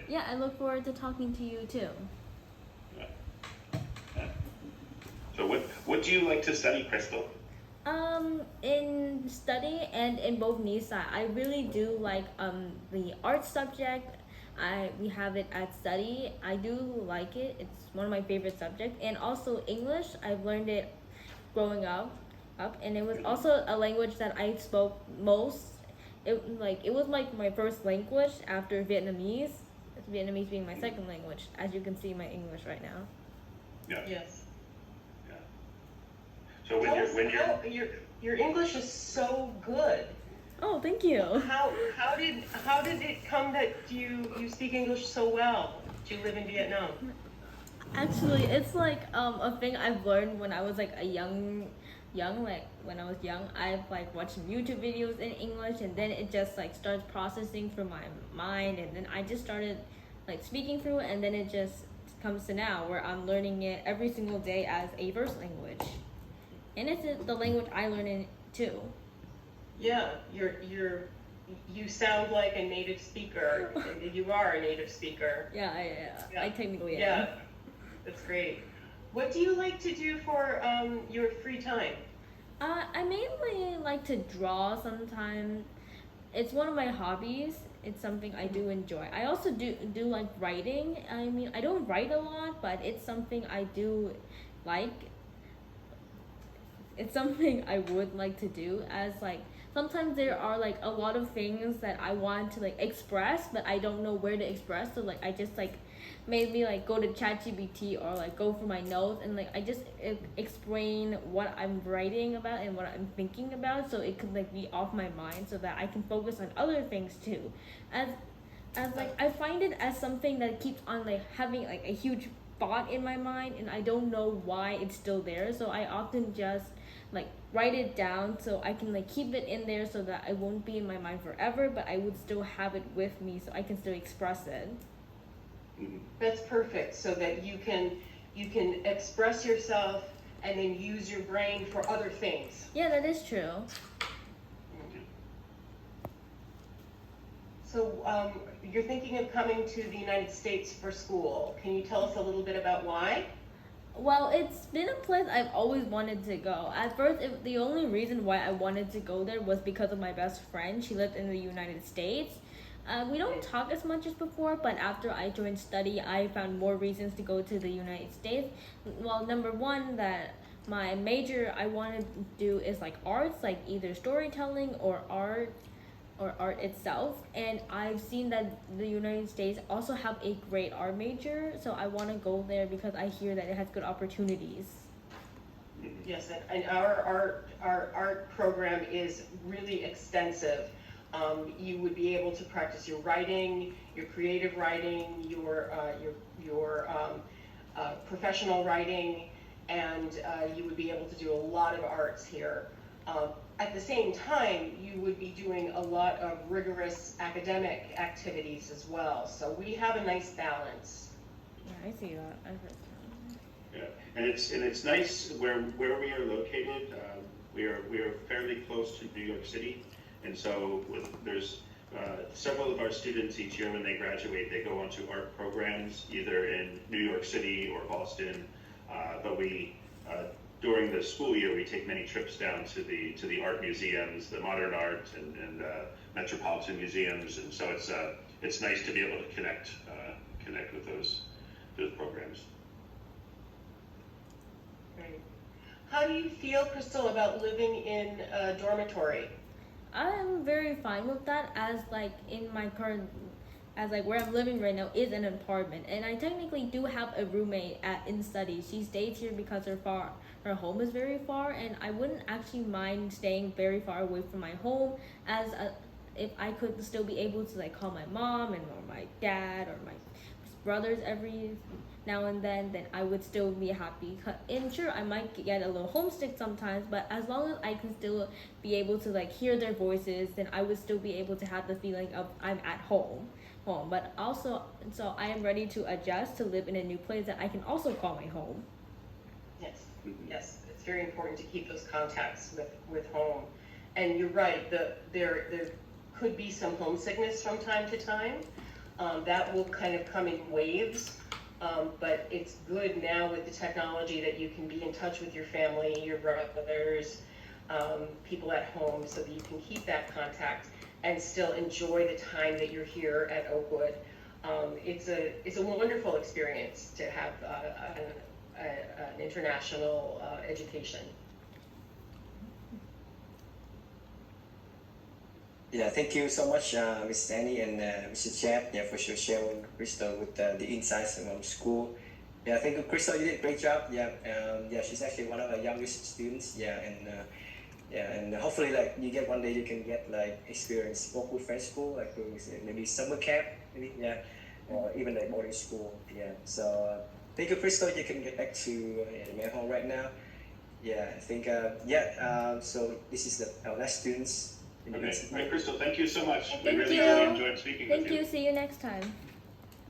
Yeah, I look forward to talking to you too. Yeah. Yeah. So what do you like to study, Crystal? In study and in both NISA, I really do like the art subject. We have it at study. I do like it. It's one of my favorite subjects. And also English. I've learned it growing up, and it was Mhm. also a language that I spoke most. It was like my first language after Vietnamese. Vietnamese being my Mhm. second language, as you can see my English right now. Yeah. Yes. Yeah. So Tell us when you're how your English is so good. Oh, thank you. How did it come that you speak English so well? Do you live in Vietnam? Actually, it's like a thing I've learned when I was like a young like when I was young. I've like watched some YouTube videos in English, and then it just like starts processing through my mind, and then I just started like speaking through it, and then it just comes to now where I'm learning it every single day as a first language, and it's the language I learn in too. Yeah, you sound like a native speaker. You are a native speaker. Yeah, I Yeah, technically am. yeah, that's great. What do you like to do for your free time? I mainly like to draw sometimes. It's one of my hobbies. It's something I do enjoy. I also do like writing. I mean, I don't write a lot, but it's something I do like. It's something I would like to do, as like sometimes there are like a lot of things that I want to like express, but I don't know where to express. So like I just like maybe like go to ChatGPT or like go for my notes, and like I just explain what I'm writing about and what I'm thinking about, so it could like be off my mind so that I can focus on other things too. As like I find it as something that keeps on like having like a huge thought in my mind, and I don't know why it's still there. So I often just like write it down so I can like keep it in there so that I won't be in my mind forever, but I would still have it with me so I can still express it. Mhm. That's perfect, so that you can express yourself and then use your brain for other things. Yeah, that is true. So you're thinking of coming to the United States for school. Can you tell us a little bit about why? Well, it's been a place I've always wanted to go. At first, the only reason why I wanted to go there was because of my best friend. She lived in the United States. We don't talk as much as before, but after I joined study, I found more reasons to go to the United States. Well, number one, that my major I want to do is like arts, like either storytelling or art itself, and I've seen that the United States also have a great art major, so I want to go there because I hear that it has good opportunities. Mhm. Yes, and our art program is really extensive. You would be able to practice your writing, your creative writing, your professional writing, and you would be able to do a lot of arts here. Um, at the same time, you would be doing a lot of rigorous academic activities as well. So we have a nice balance. Yeah, I see that. I've heard that. Yeah, and it's nice where we are located. We are fairly close to New York City, and so there's several of our students each year when they graduate, they go on to art programs either in New York City or Boston. But we during the school year we take many trips down to the art museums, the modern art and metropolitan museums, and so it's nice to be able to connect with those programs. Great. How do you feel, Crystal, about living in a dormitory? I'm very fine with that, as like in my current as like where I'm living right now is an apartment, and I technically do have a roommate at in study. She stays here because her home is very far, and I wouldn't actually mind staying very far away from my home, as if I could still be able to like call my mom and or my dad or my brothers every now and then I would still be happy. And sure, I might get a little homesick sometimes, but as long as I can still be able to like hear their voices, then I would still be able to have the feeling of I'm at home. But also, so I am ready to adjust to live in a new place that I can also call my home. Yes, Mhm. yes, it's very important to keep those contacts with home. And you're right, there could be some homesickness from time to time, That will kind of come in waves. But it's good now with the technology that you can be in touch with your family, your brothers, people at home, so that you can keep that contact and still enjoy the time that you're here at Oakwood. It's a wonderful experience to have an international education. Yeah, thank you so much, Ms. Annie and Mr. Chad, yeah, for sharing Crystal with the insights from school. Yeah, thank you, Crystal. You did a great job. Yeah, yeah, she's actually one of our youngest students. Yeah, and hopefully, like you get one day, you can get like experience Oakwood Friends School, like maybe summer camp, maybe yeah, or even like boarding school. Yeah. So thank you, Crystal. You can get back to the main hall right now. Yeah, I think so this is our last students. Okay, all right, Crystal, thank you so much. We Thank really, you. really enjoyed speaking with Thank you. you. See you next time.